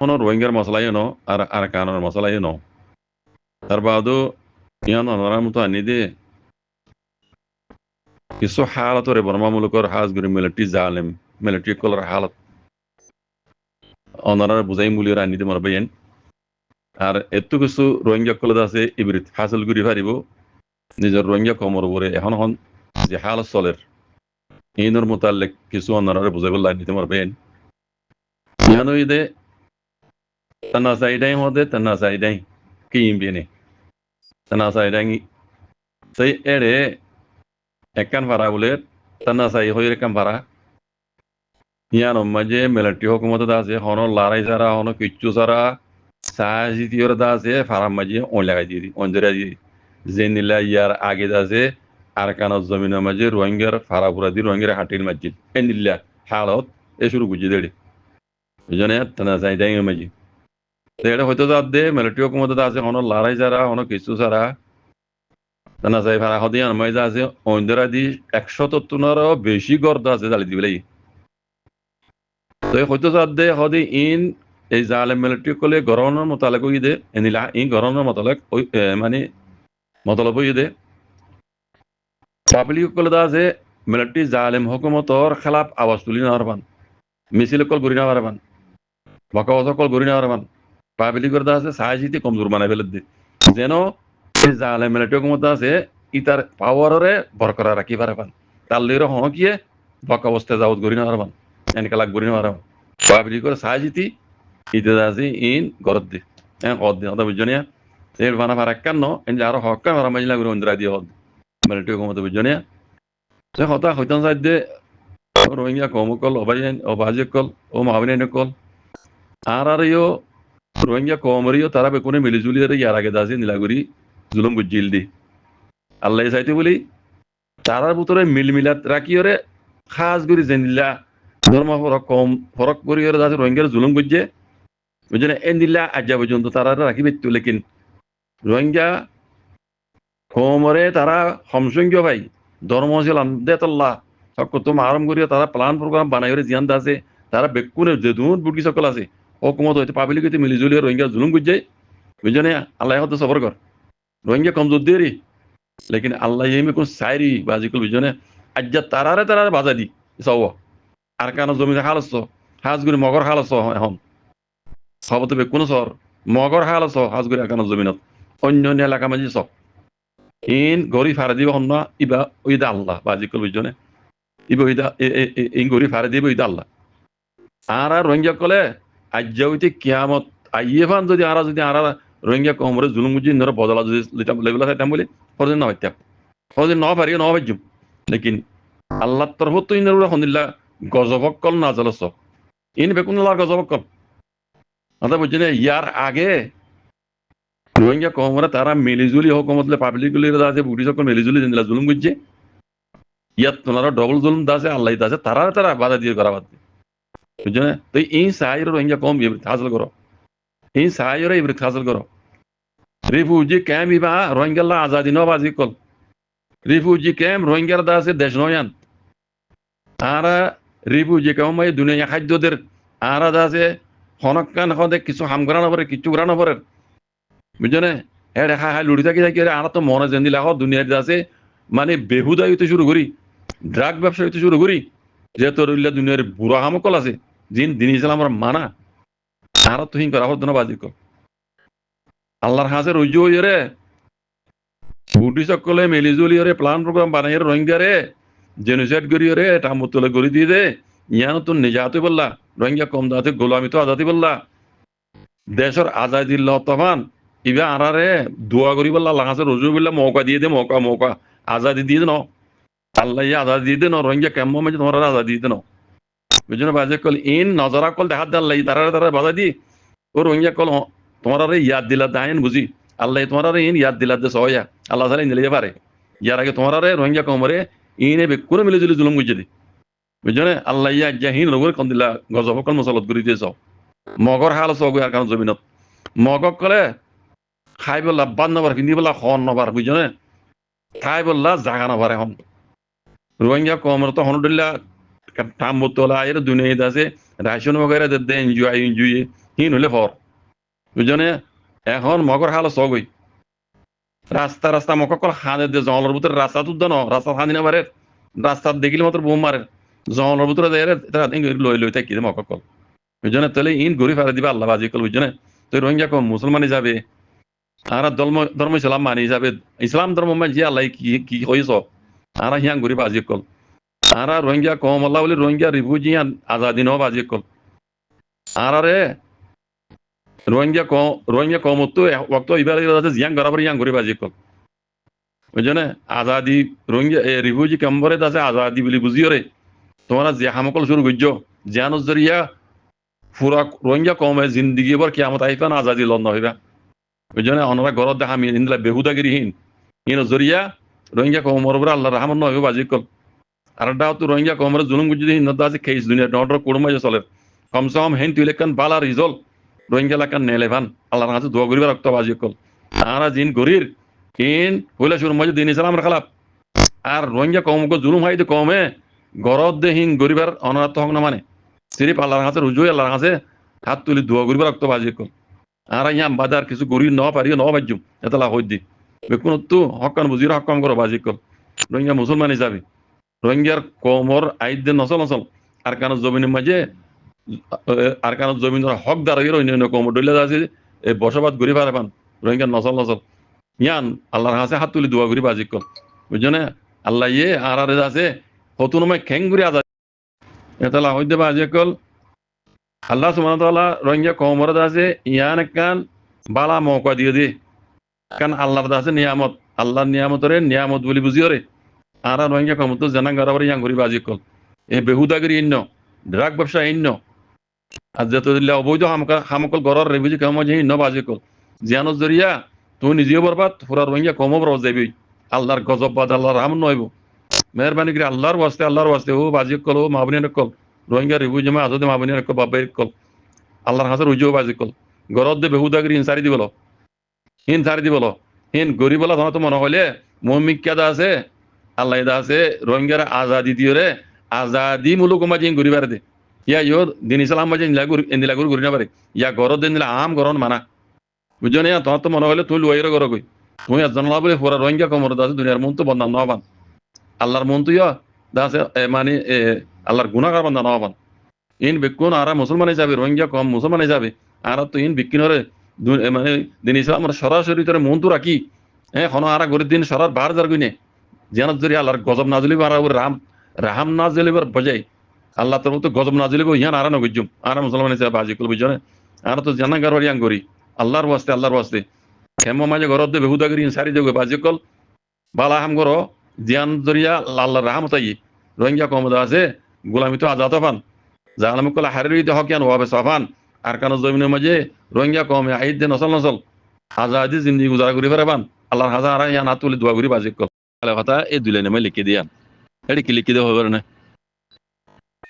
hono rohingya masala yeno ar kanon masala yeno tarbado yan onaram to anide কিছু হালাতরে বর্মামূলকর হাজগুরি military জালেম military colour হালত অনারার বুঝাই মূল্যের আনিতে মারবেন আর এত কিছু রোহিঙ্গা কলেজ আছে ইবরিত হাসিল করি পারিব নিজের রোহিঙ্গা কমর উপরে এখন হন যে হালত চলের এইনোর মোতালেক কিছু অনারার বুঝাইব আনিতে মারবেন ইয়ানো ইদে তানা সাইডাই হদে তানা সাইডাই কি ইমবিনে তানা সাইডাই সেই এড়ে একখান ভাড়া বলে তানা সাই হয়ে একখান ভাড়া ইয়ান মাঝে মিলিটারি হুকুমত আছে হনো লড়াই যারা হনো কিচ্ছু যারা সাহায্য আছে ফারাম মাঝে অন লাগাই দিয়ে অঞ্জরা দিয়ে যে নিলা ইয়ার আগে আছে আর কানত জমিনের মাঝে রোহিঙ্গার ফারাপুরা দিয়ে রোহিঙ্গার হাটির মাঝে এ নিলা হালত এ শুরু গুজি দেড়ে বুঝনে তানা সাই দেয় মাঝে এটা হয়তো যার দে মিলিটারি হুকুমত আছে হনো লড়াই যারা হনো কিচ্ছু যারা তানা সাই ফারা হদিয়ান মাঝে আছে অঞ্জরা দিয়ে 170-এরও বেশি গর্দ আছে জ্বালি দিবে তো হয়তো যাতে হদি ইন এই জালেম মিলিটারি কলে গরনের মোতালেক ইদে এনিলা ইন গরনের মোতালেক মানে মতলব ইদে পাবলিক কলে দা যে মিলিটারি জালেম হুকুমতর খেলাফ আওয়াজ তুলি না পারবান মিছিল কল করি না পারবান বকাবত কল করি না পারবান পাবলিকের দা আছে সাহায্যতে কমজোর বানাই ফেলে দে যেন এই জালেম মিলিটারি হুকুমত আছে ইতার পাওয়ারে বরকরার রাখি পারবান তার লিরে হনকিয়ে বকাবস্তে যাওত করি না পারবান এনেকা লাগ করি না পারবান পাবলিকের সাহায্যতি ইতে আছে ইন গরদ দে কদ দে ওটা বুঝনিয়া এর বানা ফারাক কান্ন এন আরো হক্কা মারা মাইলা করে অন্দ্রা দিয়ে হদ মিলিটারি হুকুমত বুঝনিয়া সে হতা হইতান সাইদে রোহিঙ্গা কমকল অবাজে কল ও মাহবিনে কল আর ইয়ো রোহিঙ্গা কমরিও তারা বেকুনে মিলিজুলি ইয়ার আগে দাসি নীলাগুড়ি জুলুম বুঝিল দি আল্লাহ চাইতে বলি তারার ভিতরে মিলমিলাত রাখিওরে খাস করে জেনিলা ধর্ম ফরক করি দাসি রোহিঙ্গার জুলুম বুঝছে বুঝলে এ নিলা আজ্জা পর্যন্ত তারা রাখিবে তো লেকিন রোহিঙ্গা কমরে তারা সমসংখ্য ভাই ধর্ম ছিল আমদেতল্লাহ সকত আরম্ভ করিয়া তারা প্লান প্রোগ্রাম বানাই জিয়ান দাসে তারা বেকুনে যে দুন বুটকি সকল আছে হুকুমত হইতে পাবলিক হইতে মিলিজুলি রোহিঙ্গা জুলুম বুঝছে বুঝলে আল্লাহ হতে সবর কর রোহিঙ্গা কমজোর দিয়ে রে লেকিন আল্লাহ ইমে কোন সাইরি বাজিকল বুঝনে আজ্জা তারারে বাজা দি সব আর কান জমিনে হালস হাজগুড়ি মগর হালস এখন সবতে বেকুনো সর মগর হালস হাজগুড়ি আর কান জমিনত অন্য অন্য এলাকা মাঝে সব ইন গড়ি ফারে দিব অন্য ইবা ওইদা আল্লাহ বাজিকল বুঝনে ইবা ওইদা ইন গড়ি ফারে দিব ওইদা আল্লাহ আর রোহিঙ্গা কলে আজ্জা হইতে কিয়ামত আইয়ে ফান যদি আর রোহিঙ্গা কমরে জুলুম বুঝি নর বদলা যদি লেগুলা খাইতাম বলে ফরদিন না হইতাম ফরদিন ন পারি ন ভাজ্যুম লেকিন আল্লাহ তরফ তো ইনের হনিল্লা গজবক্কল না জলস ইন বেকুন আল্লাহর গজবক্কল আদা বুঝছেন ইয়ার আগে রোহিঙ্গা কমরে তারা মিলিজুলি হুকুমতলে পাবলিক গুলি আছে বুড়ি সকল মিলিজুলি জিন্দলা জুলুম বুঝছে ইয়াত তোনারা ডবল জুলুম দাসে আল্লাহ দাসে তারা বাধা দিয়ে করা বাদ বুঝছেন তো এই সাহায্য রোহিঙ্গা কম হাসিল করো এই সাহায্য ইবরিত হাসিল করো রিফিউজি ক্যাম্প ইবা রোহিঙ্গাল্লা আজাদি ন বাজি কল রিফিউজি ক্যাম্প রোহিঙ্গার দাসে দেশ নয়ান আর রিফিউজি ক্যাম্প এই দুনিয়া খাদ্যদের আর দাসে হনকান হদে কিছু হাম করা নপরে কিছু করা নপরে বুঝছেন হ্যাঁ দেখা হ্যাঁ লুড়ি থাকি আর তো মনে জেন দিলা দুনিয়ার দাসে মানে বেহুদা হইতে শুরু করি ড্রাগ ব্যবসা হইতে শুরু করি যেহেতু দুনিয়ার বুড়া হামকল আছে জিন দিন ইসলাম আমরা মানা আর তো হিং করা হতো না বাজি কল আল্লাহর হাজে রুজু হইরে বুটি সকলে মিলিজুলি রে প্লান প্রোগ্রাম বানাই রোহিঙ্গা রে জেনোসাইড করি রে টামতলে গড়ি দিয়ে দে ইয়ানো তো নিজাতে বললা রোহিঙ্গা কম দাতে গোলামি তো আজাদি বললা দেশের আজাদি তফান ইবা আরারে দোয়া করি বললা আল্লাহ হাজে রুজু বললা মৌকা দিয়ে দে মৌকা আজাদি দিয়ে ন আল্লাহ ইয়া আজাদি দিয়ে দে ন রোহিঙ্গা কেমন মাঝে তোমার আজাদি দিয়ে ন বুঝছো না বাজে কল ইন নজরা কল দেখা দে আল্লাহ তারা বাধা দি ও রোহিঙ্গা কল তোমার ইয়াদ দিলা দায়ন বুঝি আল্লাহ তোমার ইন ইয়াদ দিলা দে সয়া আল্লাহ তালা নিলে পারে ইয়ার আগে তোমার রোহিঙ্গা কমরে ইনে বেকুনে মিলে জুলি জুলুম বুঝে দি বুঝছো না আল্লাহ ইয়া জাহিন রোগের কম দিলা গজব কল মসলত করে দিয়ে যাও মগর হাল সব আর কারণ জমিনত মগক কলে খাই বললা বাদ নবার পিন্ধি বললা খন নবার বুঝছো না খাই বললা জাগা নবার এখন রোহিঙ্গা কমর তো হনুদুল্লাহ টাম বোতলা এর দুনিয়া আছে রাশন বগেরা দে এনজয় হিন হলে ফর বুঝনে এখন মগর হাল সগই রাস্তা রাস্তা মকল খানে দে জঙ্গলের ভিতরে রাস্তা তুদ ন রাস্তা খানি না পারে রাস্তা দেখিলে মাত্র বোম মারে জঙ্গলের ভিতরে তারা লই লই থাকি মকল বুঝনে তাহলে ইন ঘুরি ফেলে দিবা আল্লাহ বাজি কল বুঝনে তো রোহিঙ্গা কম মুসলমানই যাবে আর ধর্ম ইসলাম মানি যাবে ইসলাম ধর্ম মানে যে আল্লাহ কি কি হইছ আর হিয়াং ঘুরি বাজি কল আর রোহিঙ্গা কম আল্লাহ বলে রোহিঙ্গা রিফিউজি আজাদি ন বাজি কল আর রে রোহিঙ্গা কম তো ওক্ত ইবার জিয়াং বরাবর ইয়াং ঘুরি বাজি কল বুঝনে আজাদি রোহিঙ্গা রিফিউজি কম্বরে আছে আজাদি বলি বুঝিও রে তোমরা যে হামকল শুরু করছো জিয়ান জরিয়া পুরা রোহিঙ্গা কমে জিন্দিগি বর কিয়ামত আইফান আজাদি লন্দ হইবা বুঝনে অনরা ঘরত দেখা মি ইন্দলা বেহুদাগিরিহীন ইন জরিয়া রোহিঙ্গা কমর বর আল্লাহ রহমান নয় বাজি কল আর ডাও তো রোহিঙ্গা কমর জুলুম গুজি দিন নদা আছে কেস দুনিয়া ডর কুড়মাই চলে কমসে কম হেন তুইলেকান বালা রিজল রোহিঙ্গা লাকান নেলেভান আল্লাহর কাছে দোয়া করিবার রক্ত বাজি কল আর জিন গরির ইন হইলা শুরু মজে দিন ইসলাম খালাপ আর রোহিঙ্গা কমকে জুলুম হাইতে কমে গরত দেহীন গরিবার অনাথ হক না মানে সিরিফ আল্লাহর কাছে রুজুই আল্লাহর কাছে হাত তুলি দোয়া করিবার রক্ত বাজি কল আর ইয়াম বাজার কিছু গরি ন পারি ন বাজ্যুম এতলা হই দি বেকুন তো হকান বুজির হকাম করো বাজি কল রোহিঙ্গা মুসলমান হিসাবে রোহিঙ্গার কমর আইদ নসল নসল আর কারণ জমিনের মাঝে আর কারণ জমিনের হকদার হইর অন্য কমর ডইলে আছে বসবাস ঘুরি পারেন রোহিঙ্গার নসল নসল ইয়ান আল্লাহর কাছে হাত তুলি দোয়া করি বাজি কল বুঝছো না আল্লাহ ইয়ে আর আছে হতুনময় খেং ঘুরি আজাদ এতলা হইতে বাজি কল আল্লাহ সুবহানাহু ওয়া তাআলা রোহিঙ্গা কমর আছে ইয়ান কান বালা মৌকা দিয়ে দি কান আল্লাহর আছে নিয়ামত আল্লাহর নিয়ামতরে নিয়ামত বলি বুঝিও রে আর রোহিঙ্গা কম তো জানা গড়াবার ইয়াং ঘুরি বাজি কল এ বেহুদাগিরি ইন্ন ড্রাগ ব্যবসা ইন্ন আর যত দিলে অবৈধ হামকল গড়র রেভিজি কম যে ইন্ন বাজি কল জিয়ানোর জরিয়া তুই নিজেও বরবাদ পুরা রোহিঙ্গা কমও বরবাদ যাবি আল্লাহর গজব বাদ আল্লাহর রাম নইব মেহরবানি করে আল্লাহর ওয়াস্তে ও বাজি কল ও মাবনি কল রোহিঙ্গা রিভিউজি মা আজতে মাবনি কল বাবাই কল আল্লাহর হাজার উজো বাজি কল গরদ দে বেহুদাগিরি হিনসারি দিবল হিনসারি দিবল হিন গরিবলা ধরা তো মনে হইলে মমিক কেদা আছে আল্লাহ দা আছে রোহিঙ্গার আজাদি দিয়ে রে আজাদি মূলক মাঝে ঘুরিবার দে ইয়া ইয়োর দিন ইসলাম মাঝে এন্দিলাগুর ঘুরি না পারে ইয়া গরত দিন দিলে আম গরন মানা বুঝছো না তোমার তো মনে হইলে তুই লুয়াইরে গর কই তুমি জানলা বলে পুরা রোহিঙ্গা কমর দাসে দুনিয়ার মন তো বন্ধান নবান আল্লাহর মন তো ইয়া দাসে মানে আল্লাহর গুনাহগার বন্ধান নবান ইন বেকুন আর মুসলমান যাবে রোহিঙ্গা কম মুসলমান যাবে আর তো ইন বিকিনরে মানে দিন ইসলাম সরাসরি তোর মন তো রাখি হ্যাঁ কোনো আর গরিব দিন সরার বার যার গুনে জিয়ানত জরি আল্লাহর গজব না জ্বলিব আর রাহাম না জ্বলিবার বজাই আল্লাহ তোর মতো গজব না জ্বলিব ইহান আর নগুজুম আর মুসলমান হিসেবে বাজি করবি জানে আর তো জানা গারবার ইয়াং করি আল্লাহর ওয়াস্তে হেমো মাঝে ঘর দে বেহুদাগিরি সারি দেবে বাজি কল বালা হাম করো জিয়ান জরিয়া আল্লাহর রাহমতাই রোহিঙ্গা কমদা আছে গোলামি তো আজাদ পান জালাম কল হারিয়ে হক ইয়ান ওয়াবে সাফান আর কানো জমিনের মাঝে রোহিঙ্গা কমে আইদ দে নসল নসল আজাদি জিন্দি গুজারা করি ফেরে পান আল্লাহর হাজার ইয়ান হাত তুলি দোয়া করি বাজি কল কথা এই দুলে নামে লিখে দিয়ান এটি কি লিখে দেওয়া হবে না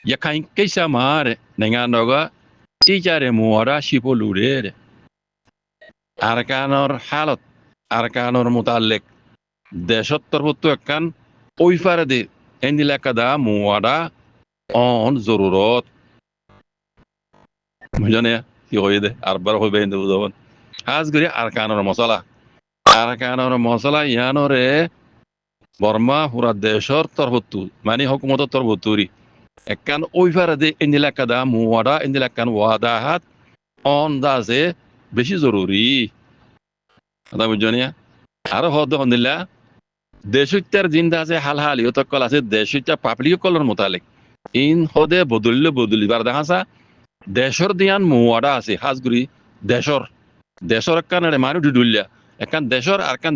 ইয়াখাই কেসা মার নেঙা নগা চিচারে মুয়ারা শিপলুরে আরকানর হালত আরকানর মুতাল্লিক দেশত্তর হতো একখান ওই ফারে দে এন্দিলাকা দা মুয়ারা অন জরুরত বুঝনে কি হয়ে দে আরবার হইবে এন্দ বুঝাবন আজ গরি আরকানর মশলা ইয়ানরে বর্মা পুরা দেশর তরফতু মানে হকুমতর তরফতুরি একখান ওই ফারে দে এন্দিলাকা দা মুয়ারা এন্দিলাকান ওয়াদাহাত অন দাসে বেশি জরুরি কথা বুঝনিয়া আরো হদ হন্দিল্লা দেশিত্যার জিন্দা আছে হাল ইয়তকল আছে দেশিত্যা পাবলিক কলর মোতালেক ইন হদে বদলিবার দেখাসা দেশর দিয়ান মুয়াডা আছে হাজগুড়ি দেশর একখান মানুষ ডুডুল্লা একখান দেশর আর কান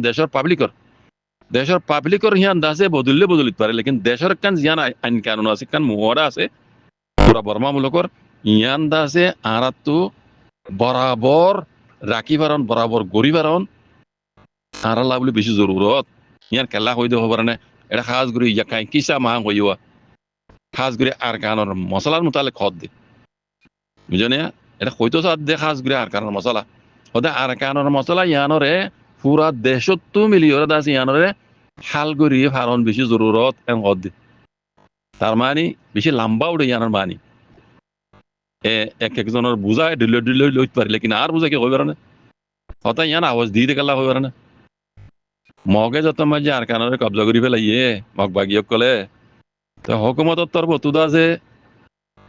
দেশর পাবলিকর হিয়ান দাসে বদলিত পারে লেকিন দেশর একখান জিয়ান আইন কানুন আছে একখান মুয়াডা আছে পুরা বর্মা মূলকর ইয়ান দাসে আরাতো বরাবর রাখি পারন বরাবর গড়ি পারন আর আল্লাহ বলে বেশি জরুরত ইয়ান কেলা হইতে হবার না এটা খাস করে ইয়াকাই কিসা মাং হইয়া খাস করে আর কানর মশলার মোতালে খদ দে বুঝনে এটা কইতো সাদ দে খাস করে আর কানর মশলা ওদা আর কানর মশলা ইয়ানরে পুরা দেশত্তু মিলিয়র দাস ইয়ানরে হাল করি ফারন বেশি জরুরত এন খদ দে তার মানে বেশি লম্বা উঠে ইয়ানোর মানি এক একজনের বুঝায় ঢিলে ঢিলে লইতে পারি লেকিন আর বুঝা কি হইবার না হতাই ইয়ান আওয়াজ দিয়ে গেলা হইবার না মগে যত মাঝে আর কানরে কবজা করি ফেলাইয়ে মগ বাগিয়ক কলে তো হকুমতর তরফ তুদা আছে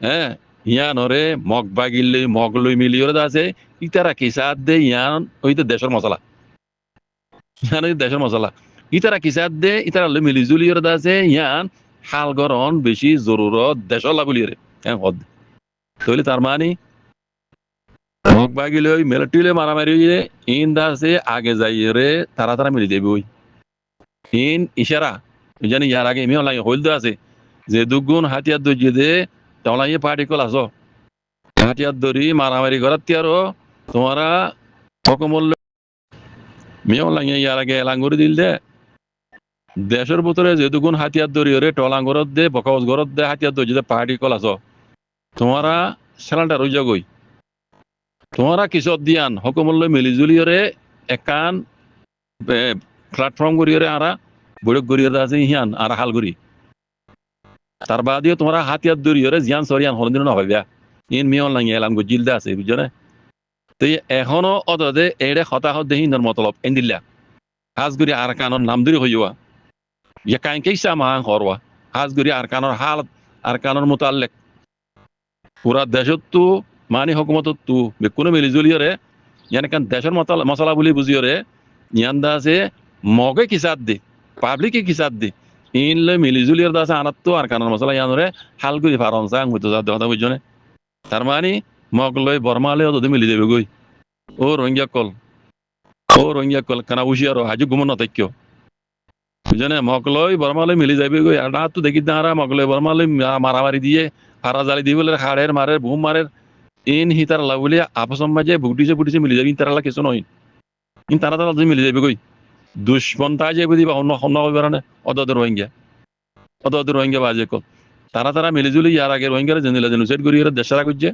হ্যাঁ ইয়ানরে মগ বাগিল মগ লই মিলিয়রে আছে ইতারা কিসাদ দে ইয়ান হইতে দেশের মশলা ইয়ান দেশের মশলা ইতারা কিসাদ দে ইতারা লই মিলি জুলিয়রে আছে ইয়ান হাল গরন বেশি জরুরত দেশর লাগুলিয়রে হ্যাঁ হদ তাহলে তার মানে মগ বাগিল ওই মিলিটারিলে মারামারি ইন দা আছে আগে যাইরে তারা তারা মিলি দেবে ওই ইন ইশারা জানি ইয়ার আগে এমনি লাগে হইল আছে যে দুগুণ হাতিয়ার দর্জি দে তলাইয়ে পার্টি কল আস হাতিয়ার দড়ি মারামারি করার তিয়ারও তোমারা হকমল্য মেয়েও লাগে ইয়ার আগে এলাঙ্গুরি দিল দে দেশের ভিতরে যে দুগুণ হাতিয়ার দড়ি ওরে টলাঙ্গরত দে বকাউজ গরত দে হাতিয়ার দর্জি দে পার্টি কল আস তোমারা সেলানটা রই যাগই তোমারা কিসত দিয়ান হকমল্য মিলিজুলি ওরে একান প্ল্যাটফর্ম করিয়ে আরা বৈঠক করিয়ে আছে হিয়ান আর হালগুড়ি তার বাদেও তোমরা হাতিয়ার দড়িয়ে জিয়ান সরিয়ান হরদিন না ভাবিয়া ইন মিয়ন লাগে এলাম গো জিলদা আছে বুঝছো না তো এখনো অদে এড়ে হতাহত দেহি নর মতলব এন্দিল্লা হাজগুড়ি আর কানর নাম ধরে হইয়া ইয়া কাইন কেইসা মাং হরওয়া হাজগুড়ি আর কানর হাল আর কানর মোতাল্লেক পুরা দেশত তো মানে হকুমত তো বেকুনো মিলিজুলিয়রে ইয়ান কান দেশের মশলা বলি বুঝিয়রে ইয়ান্দা আছে মগে কিসাদ দে পাবলিকে কিসাদ দে ইনলে মিলিজুলিয়র দাসে আনাত তো আর কানর মশলা ইয়ানরে হালগুড়ি ফারনসা আঙ্গুতো যা কথা বুঝছো না তার মানে মগ লই বর্মালে যদি মিলি দেবে গই ও রোহিঙ্গা কল কানা বুঝি আর আজ ঘুমন নতাক্য বুঝনে মগ লই বর্মালে মিলি যাবে গই আর তো দেখি না মগ লই বর্মালে মারামারি দিয়ে ফারা জালি দিয়ে বলে হাড়ের মারের বুম মারের ইন হিতার লাগুলিয়া আপসম মাঝে বুটিছে মিলি যাবে তারা কিছু নয় ইন তারা তারা মিলি যাবে গই দুশ্মনতা যে দিবা অন্য অন্য হইবার না অদদের রোহিঙ্গা বাজে কল তারা মিলিজুলি ইয়ার আগে রোহিঙ্গারে জেনিলা জেনুসাইড করি দেশেরা করছে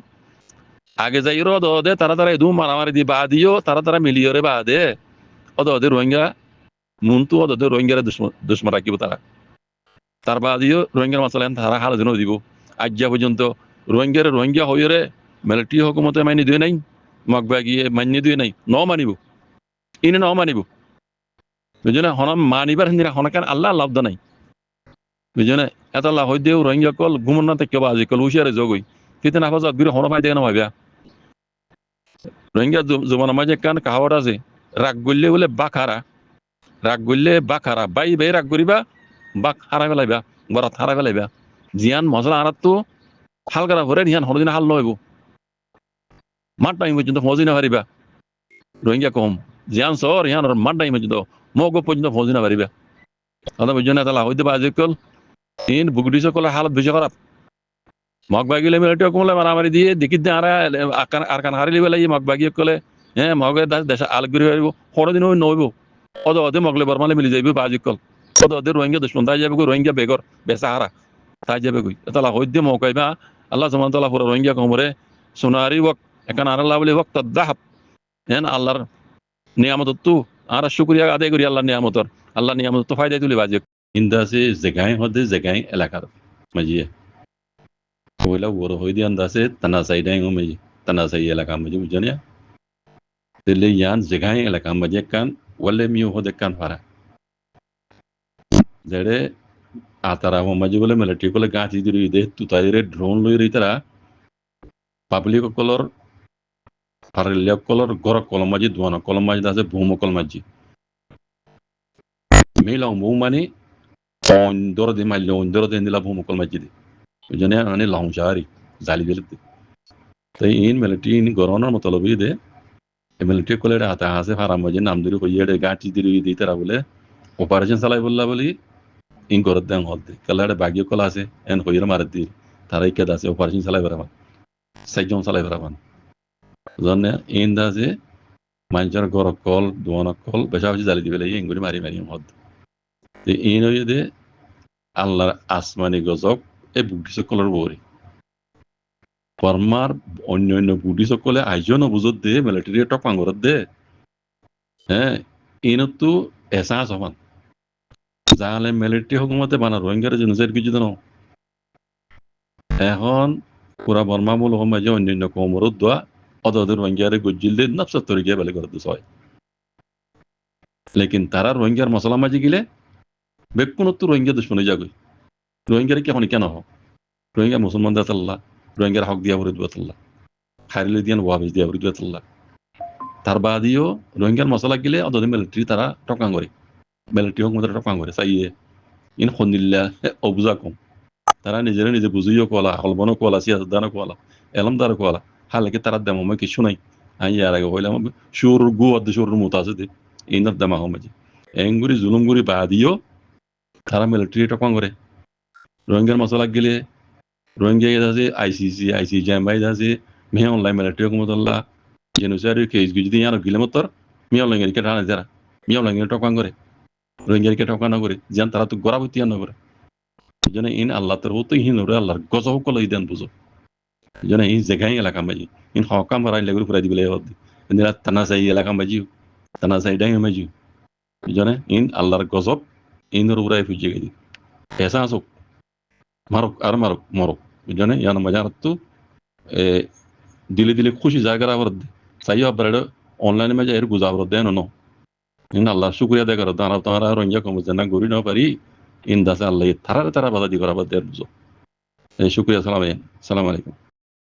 আগে যাই দে তারা এদু মারামারি দি বা দিও তারা মিলিয়রে বা দে অদে রোহিঙ্গা মুন্তু অদে রোহিঙ্গারে দুশ্মন রাখিব তার বা দিও রোহিঙ্গার মশলা তারা হাল যেন দিব আজ্ঞা পর্যন্ত রোহিঙ্গা হইরে মিলিটারি হকুমতে মাইনি দিয়ে নাই মগবা গিয়ে মান্য দিয়ে নাই ন মানিব ইনে ন মানিব বুঝো না হন মানিবার হিন্দিরা হনকান আল্লাহ লাভ নাই বুঝো না এত লাভ হই দেও রোহিঙ্গা কল ঘুমন না থেকে বাজি কল হুশিয়ারে জগই কিন্তু না ফাজ বির হন পাই দেখে না ভাবিয়া রোহিঙ্গা জমানা মাঝে কান কাহাওয়াত আছে রাগ গললে বলে রাগ গললে বাখারা বাই রাগ করিবা বাক হারা ফেলাইবা বরাত হারা ফেলাইবা জিয়ান মশলা আনাত তো হাল করা ভরে হিয়ান হরদিন হাল নহইব মাঠ টাইম পর্যন্ত ফজি না পারিবা রোহিঙ্গা কম জিয়ান সর হিয়ান মাঠ টাইম পর্যন্ত মগ পর্যন্ত ফজি না পারিবা কথা বুঝছো না তাহলে হইতে বাজে কল ইন বুগুটি সকলের হালত বেশি খারাপ মগ বাগিলে মিলিটারি কমলে মারামারি দিয়ে দেখি আর কান হারিলি বেলাই মগ বাগিয়ে কলে হ্যাঁ মগে দেশ আলগুড়ি হইব হরদিন হই নইব অদে মগলে বর্মালে মিলি যাইব বাজি কল অদে রোহিঙ্গা দুশ্মন তাই যাবে রোহিঙ্গা বেগর বেসাহারা তাই যাবে কই তালা হইতে মকাইবা আল্লাহ সুবহানাহু ওয়া তাআলা পুরো রোহিঙ্গা কমরে সোনারি ওয়াক একান আর আল্লাহ বলি ওয়াক্ত দাহাব হেন আল্লাহর নিয়ামত তো আর শুকরিয়া আদায় করি আল্লাহ নিয়ামত তো ফায়দা তুলি বাজি ইন্দা আছে জেগাই এলাকার মাজিয়ে ওইলা বড় হই দিয়ে আন্দাছে তানা সাইডাই মেজি তানা সাই এলাকা মেজি বুঝনিয়া তেলে ইয়ান জেগাই এলাকা মাঝে কান ওয়ালে মিও হদে কান ফারা জেড়ে আতারা মাঝে বলে মিলিটারি কলে গাছি দিরি দে তুতাইরে ড্রোন লই রি তারা পাবলিক কলর ফারিলিয়া কলর গর কলম মাঝে দুয়ানা কলম মাঝে আছে ভূম কল মাঝে মেলাও মৌ মানে অন্দর দে মাইল অন্দর দে নিলা ভূম কল মাঝে দে বুঝনিয়া মানে লংজারি জালি দিলে তাই ইন মিলিটারি ইন গরনের মতলবই দে মিলিটারি কলে হাতে হাসে ফারাম মাঝে নাম ধরে কইয়ে গাছি দিরি দি তারা বলে অপারেশন চালাই বললা বলি ইন করত দেন হল দে কালারে বাগিය কলা আছে এন হইরে মারে দি তারাই কেদ আছে অপারেশন চালাই বেরামান সাইজন চালাই বেরামান জানে ইন দাসে মানুষের গর কল দোয়ানা কল বেশা বেশি জালি দিবে লাগে ইঙ্গুরি মারি হল দে ইন হইয়ে দে আল্লাহর আসমানি গজব এই বুদ্ধি সকলের বরি বর্মার অন্য বুদ্ধি সকলে আইজন বুঝত দে মিলিটারি টপাং করত দে হ্যাঁ ইনতো এসাস হমান যাহলে মিলিটারি হুকুমতে বানা রোহিঙ্গার জেনোসাইড কিছু ন এখন পুরা বর্মা মূল মাঝে অন্যান্য কমরত দোয়া অদদের রোহিঙ্গারে গজ্জিল দিয়ে নফসত তরিকে বেলে করে দিস হয় লেকিন তারা রোহিঙ্গার মশলা মাঝে গিলে বেকুনত রোহিঙ্গা দুশ্মনী যাগই রোহিঙ্গারে কেন হোক রোহিঙ্গা মুসলমান দাতাল্লাহ রোহিঙ্গার হক দিয়া বরিদ বাতাল্লাহ খাইরলি দিয়ান ওয়াবিজ দিয়া বরিদ বাতাল্লাহ তার বাদিও রোহিঙ্গার মশলা গিলে অদদের মিলিটারি তারা টকাং করে মিলিটারি হোক মধ্যে টকাং করে চাইয়ে ইন খন্দিল্লা অবুজা কম তারা নিজে বুঝিও কোয়ালা হলবনও কোয়ালা সিয়াসদানও কোয়ালা এলমদারও কোয়ালা হালাকি তারা দেম আমি কিছু নাই আমি ইয়ার আগে হইলাম সুর গু অর্ধ সুর মতো আছে দে ইনার দেমা হমাজি এঙ্গুরি জুলুমগুরি বাদিও তারা মিলিটারি টকাং করে রোহিঙ্গার মশলা গেলে রোহিঙ্গা আছে আইসিসি জামাই আছে মেহে অনলাইন মিলিটারি হুকুমতুল্লাহ জেনুসারি কেস যদি ইয়ার গিলে মতর মি অনলাইন কে টানা যারা মি অনলাইন টকাং করে রোহিঙ্গার কে টকাং করে যেন তারা তো গরাবতী না করে যেন ইন আল্লাহ তোর তো ইন ওরে আল্লাহর গজব কল ইদান বুঝো যেন এই জায়গায় এলাকা মাঝি ইন হকাম হারাই লেগুর ফুরাই দিবলে হদ ইন্দিরা তানা চাই এলাকা মাঝি তানা চাই ডাঙ্গে মাঝি যেন ইন আল্লাহর গজব ইনর উড়াই ফুজে গেছি এসা আসুক মারুক আর মারুক মরুক যেন ইয়ান মজার তো দিলে খুশি জায়গা আবার চাইও আবার অনলাইনে মাঝে এর গুজাবর দেন ন ইন আল্লাহ শুক্রিয়া দেয় করো তারা রোহিঙ্গা কম না গড়ি না পারি ইন দাসে আল্লাহ তারা বাধা দি করা বাদ দেয় বুঝো শুক্রিয়া সালাম আলাইকুম